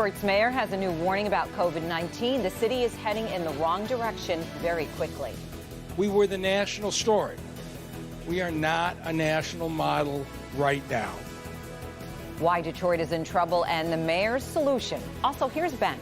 Detroit's mayor has a new warning about COVID-19. The city is heading in the wrong direction very quickly. We were the national story. We are not a national model right now. Why Detroit is in trouble and the mayor's solution. Also, here's Ben.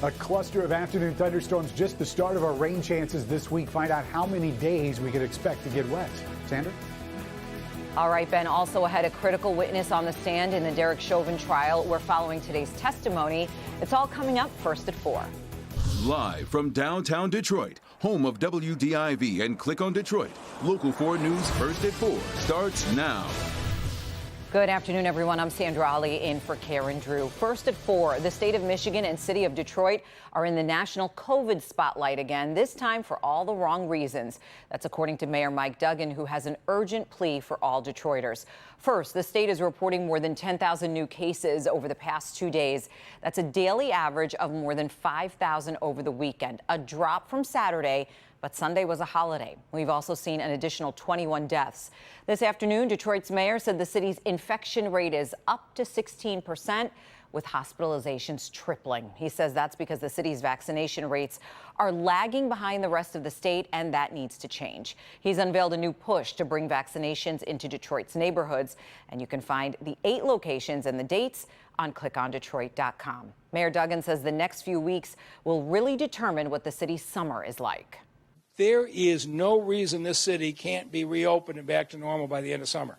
A cluster of afternoon thunderstorms, just the start of our rain chances this week. Find out how many days we could expect to get wet. Sandra? All right, Ben, also ahead, a critical witness on the stand in the Derek Chauvin trial. We're following today's testimony. It's all coming up first at 4. Live from downtown Detroit, home of WDIV and Click on Detroit. Local 4 News first at 4 starts now. Good afternoon, everyone. I'm Sandra Ali in for Karen Drew. First at 4, the state of Michigan and city of Detroit are in the national COVID spotlight again, this time for all the wrong reasons. That's according to Mayor Mike Duggan, who has an urgent plea for all Detroiters. First, the state is reporting more than 10,000 new cases over the past 2 days. That's a daily average of more than 5,000 over the weekend, a drop from Saturday. But Sunday was a holiday. We've also seen an additional 21 deaths. This afternoon, Detroit's mayor said the city's infection rate is up to 16%, with hospitalizations tripling. He says that's because the city's vaccination rates are lagging behind the rest of the state, and that needs to change. He's unveiled a new push to bring vaccinations into Detroit's neighborhoods, and you can find the 8 locations and the dates on clickondetroit.com. Mayor Duggan says the next few weeks will really determine what the city's summer is like. There is no reason this city can't be reopened and back to normal by the end of summer.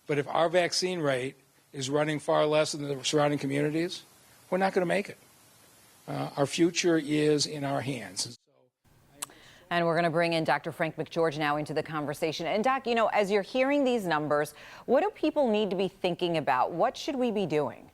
But if our vaccine rate is running far less than the surrounding communities, we're not going to make it. Our future is in our hands. And we're going to bring in Dr. Frank McGeorge now into the conversation. And Doc, you know, as you're hearing these numbers, what do people need to be thinking about? What should we be doing?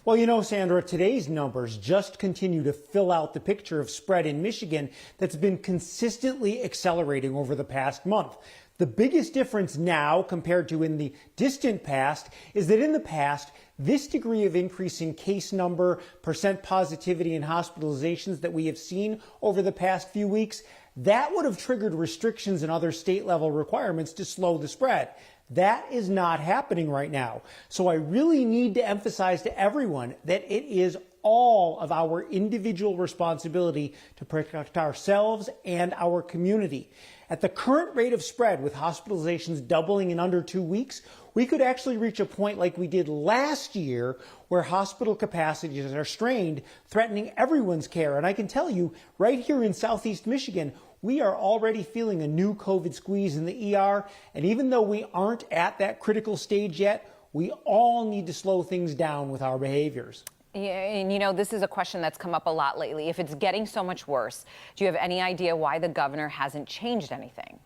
Well, you know, Sandra, today's numbers just continue to fill out the picture of spread in Michigan that's been consistently accelerating over the past month. The biggest difference now compared to in the distant past is that in the past, this degree of increasing case number, percent positivity, and hospitalizations that we have seen over the past few weeks, that would have triggered restrictions and other state level requirements to slow the spread. That is not happening right now. So I really need to emphasize to everyone that it is all of our individual responsibility to protect ourselves and our community. At the current rate of spread, with hospitalizations doubling in under 2 weeks, we could actually reach a point like we did last year where hospital capacities are strained, threatening everyone's care. And I can tell you, right here in Southeast Michigan, we are already feeling a new COVID squeeze in the ER. And even though we aren't at that critical stage yet, we all need to slow things down with our behaviors. Yeah, and you know, this is a question that's come up a lot lately. If it's getting so much worse, do you have any idea why the governor hasn't changed anything?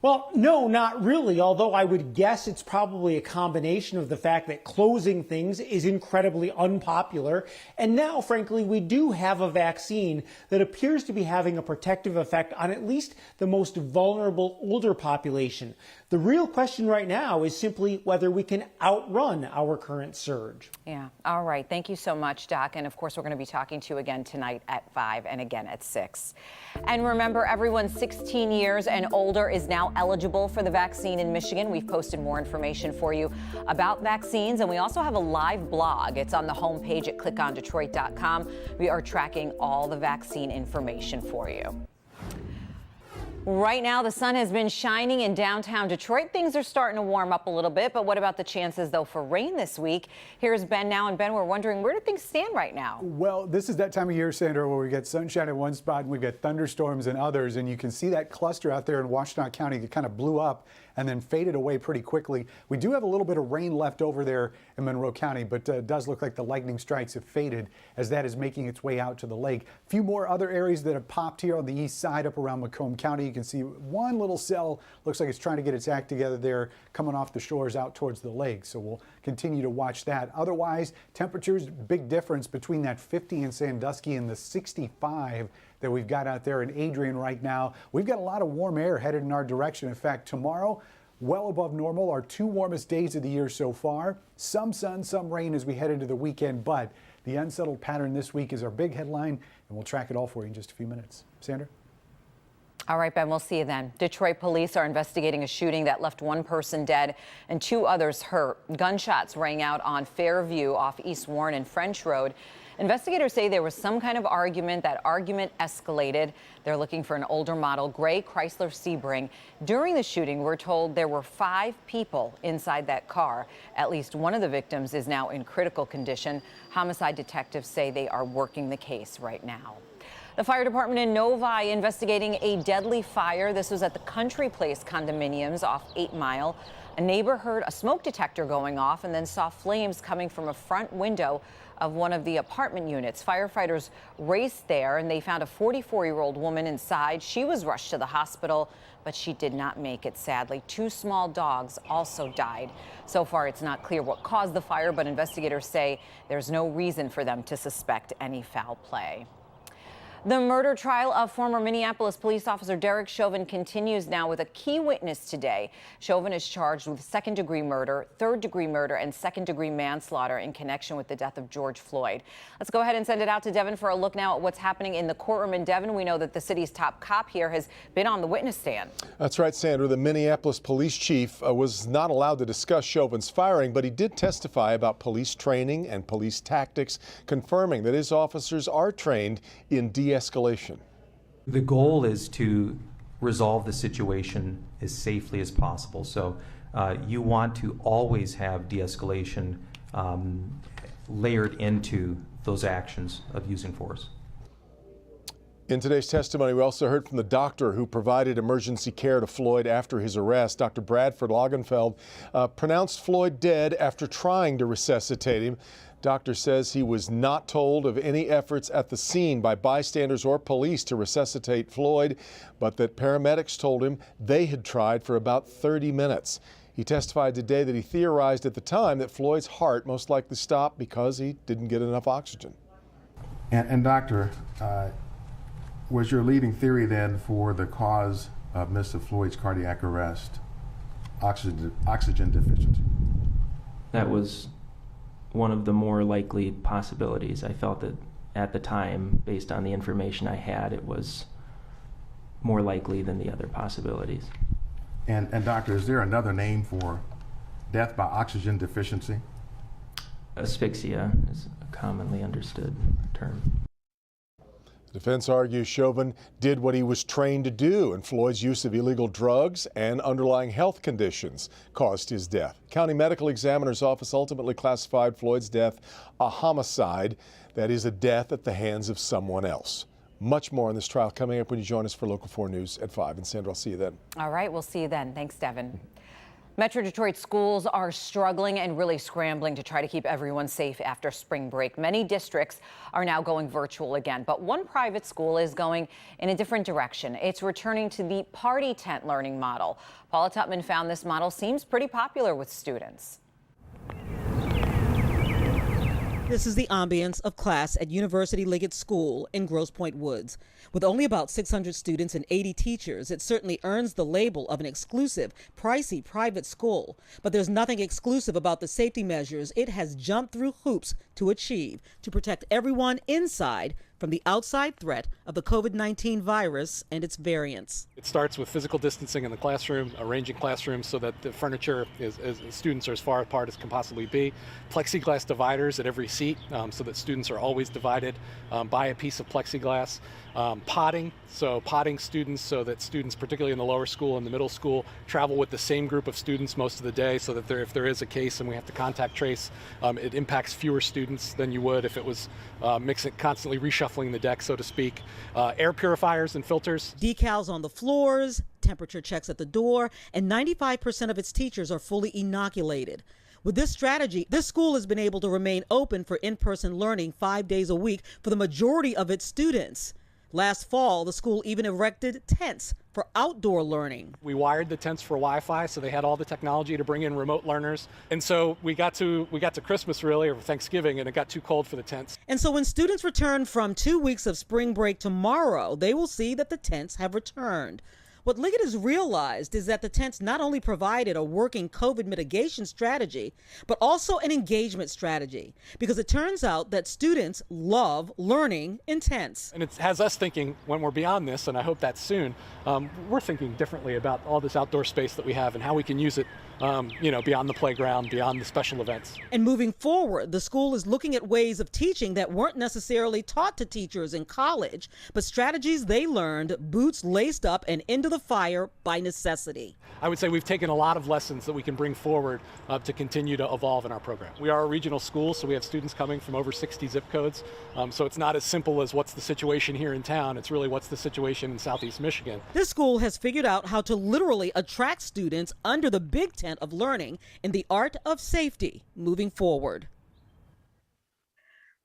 Well, no, not really, although I would guess it's probably a combination of the fact that closing things is incredibly unpopular. And now, frankly, we do have a vaccine that appears to be having a protective effect on at least the most vulnerable older population. The real question right now is simply whether we can outrun our current surge. Yeah. All right. Thank you so much, Doc. And of course, we're going to be talking to you again tonight at 5 and again at 6. And remember, everyone 16 years and older is now eligible for the vaccine in Michigan. We've posted more information for you about vaccines, and we also have a live blog. It's on the homepage at clickondetroit.com. We are tracking all the vaccine information for you. Right now, the sun has been shining in downtown Detroit. Things are starting to warm up a little bit, but what about the chances, though, for rain this week? Here's Ben now, and Ben, we're wondering, where do things stand right now? Well, this is that time of year, Sandra, where we get sunshine in one spot and we've got thunderstorms in others, and you can see that cluster out there in Washtenaw County that kind of blew up and then faded away pretty quickly. We do have a little bit of rain left over there in Monroe County, but it does look like the lightning strikes have faded as that is making its way out to the lake. A few more other areas that have popped here on the east side up around Macomb County. You can see one little cell looks like it's trying to get its act together there, coming off the shores out towards the lake. So we'll continue to watch that. Otherwise, temperatures, big difference between that 50 in Sandusky and the 65 that we've got out there in Adrian right now. We've got a lot of warm air headed in our direction. In fact, tomorrow, well above normal, our 2 warmest days of the year so far. Some sun, some rain as we head into the weekend, but the unsettled pattern this week is our big headline, and we'll track it all for you in just a few minutes. Sandra? All right, Ben, we'll see you then. Detroit police are investigating a shooting that left one person dead and 2 others hurt. Gunshots rang out on Fairview off East Warren and French Road. Investigators say there was some kind of argument. That argument escalated. They're looking for an older model gray Chrysler Sebring. During the shooting, we're told there were 5 people inside that car. At least one of the victims is now in critical condition. Homicide detectives say they are working the case right now. The fire department in Novi investigating a deadly fire. This was at the Country Place condominiums off 8 Mile. A neighbor heard a smoke detector going off and then saw flames coming from a front window of one of the apartment units. Firefighters raced there and they found a 44-year-old woman inside. She was rushed to the hospital, but she did not make it, sadly. 2 small dogs also died. So far, it's not clear what caused the fire, but investigators say there's no reason for them to suspect any foul play. The murder trial of former Minneapolis police officer Derek Chauvin continues now with a key witness today. Chauvin is charged with 2nd-degree murder, 3rd-degree murder, and 2nd-degree manslaughter in connection with the death of George Floyd. Let's go ahead and send it out to Devin for a look now at what's happening in the courtroom. And Devin, we know that the city's top cop here has been on the witness stand. That's right, Sandra. The Minneapolis police chief was not allowed to discuss Chauvin's firing, but he did testify about police training and police tactics, confirming that his officers are trained in de-escalation. The goal is to resolve the situation as safely as possible. So you want to always have de-escalation layered into those actions of using force. In today's testimony, we also heard from the doctor who provided emergency care to Floyd after his arrest. Dr. Bradford Logenfeld pronounced Floyd dead after trying to resuscitate him. Doctor says he was not told of any efforts at the scene by bystanders or police to resuscitate Floyd, but that paramedics told him they had tried for about 30 minutes. He testified today that he theorized at the time that Floyd's heart most likely stopped because he didn't get enough oxygen. And doctor, was your leading theory then for the cause of Mr. Floyd's cardiac arrest oxygen deficiency? That was one of the more likely possibilities. I felt that at the time, based on the information I had, it was more likely than the other possibilities. And doctor, is there another name for death by oxygen deficiency? Asphyxia is a commonly understood term. The defense argues Chauvin did what he was trained to do, and Floyd's use of illegal drugs and underlying health conditions caused his death. County Medical Examiner's Office ultimately classified Floyd's death a homicide, that is, a death at the hands of someone else. Much more on this trial coming up when you join us for Local 4 News at 5. And Sandra, I'll see you then. All right, we'll see you then. Thanks, Devin. Metro Detroit schools are struggling and really scrambling to try to keep everyone safe after spring break. Many districts are now going virtual again, but one private school is going in a different direction. It's returning to the party tent learning model. Paula Tutman found this model seems pretty popular with students. This is the ambience of class at University Liggett School in Grosse Pointe Woods. With only about 600 students and 80 teachers, it certainly earns the label of an exclusive, pricey private school. But there's nothing exclusive about the safety measures it has jumped through hoops to achieve to protect everyone inside from the outside threat of the COVID-19 virus and its variants. It starts with physical distancing in the classroom, arranging classrooms so that the furniture students are as far apart as can possibly be, plexiglass dividers at every seat so that students are always divided by a piece of plexiglass, potting students so that students, particularly in the lower school and the middle school, travel with the same group of students most of the day so that if there is a case and we have to contact trace, it impacts fewer students than you would if it was constantly reshuffling the deck, so to speak. Air purifiers and filters. Decals on the floors, temperature checks at the door, and 95% of its teachers are fully inoculated. With this strategy, this school has been able to remain open for in-person learning 5 days a week for the majority of its students. Last fall, the school even erected tents for outdoor learning. We wired the tents for Wi-Fi, so they had all the technology to bring in remote learners. And so we got to Christmas, really, or Thanksgiving, and it got too cold for the tents. And so when students return from 2 weeks of spring break tomorrow, they will see that the tents have returned. What Liggett has realized is that the tents not only provided a working COVID mitigation strategy, but also an engagement strategy, because it turns out that students love learning in tents. And it has us thinking, when we're beyond this, and I hope that's soon, we're thinking differently about all this outdoor space that we have and how we can use it, beyond the playground, beyond the special events. And moving forward, the school is looking at ways of teaching that weren't necessarily taught to teachers in college, but strategies they learned, boots laced up and into the fire by necessity. I would say we've taken a lot of lessons that we can bring forward to continue to evolve in our program. We are a regional school, so we have students coming from over 60 zip codes. So it's not as simple as what's the situation here in town. It's really what's the situation in Southeast Michigan. This school has figured out how to literally attract students under the big tent of learning in the art of safety moving forward.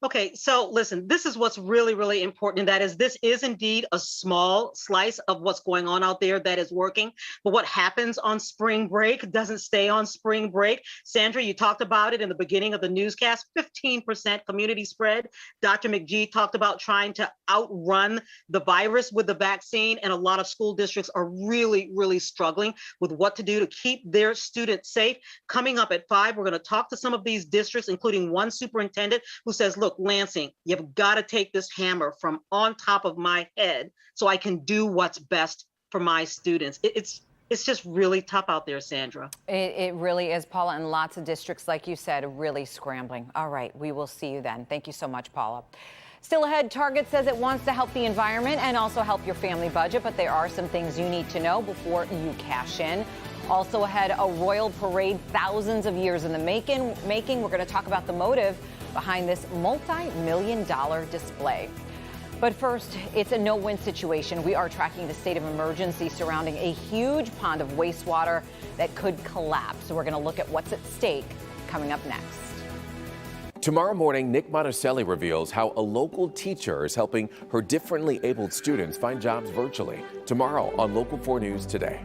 Okay, so listen, this is what's really, really important. And that is, this is indeed a small slice of what's going on out there that is working. But what happens on spring break doesn't stay on spring break. Sandra, you talked about it in the beginning of the newscast, 15% community spread. Dr. McGee talked about trying to outrun the virus with the vaccine. And a lot of school districts are really, really struggling with what to do to keep their students safe. Coming up at 5, we're going to talk to some of these districts, including one superintendent who says, look, Lansing, you've got to take this hammer from on top of my head so I can do what's best for my students. It's just really tough out there, Sandra. It really is, Paula, and lots of districts, like you said, are really scrambling. All right, we will see you then. Thank you so much, Paula. Still ahead, Target says it wants to help the environment and also help your family budget, but there are some things you need to know before you cash in. Also ahead, a royal parade thousands of years in the making. We're going to talk about the motive behind this multi-million-dollar display. But first, it's a no-win situation. We are tracking the state of emergency surrounding a huge pond of wastewater that could collapse. So we're going to look at what's at stake coming up next. Tomorrow morning, Nick Monticelli reveals how a local teacher is helping her differently abled students find jobs virtually. Tomorrow on Local 4 News Today.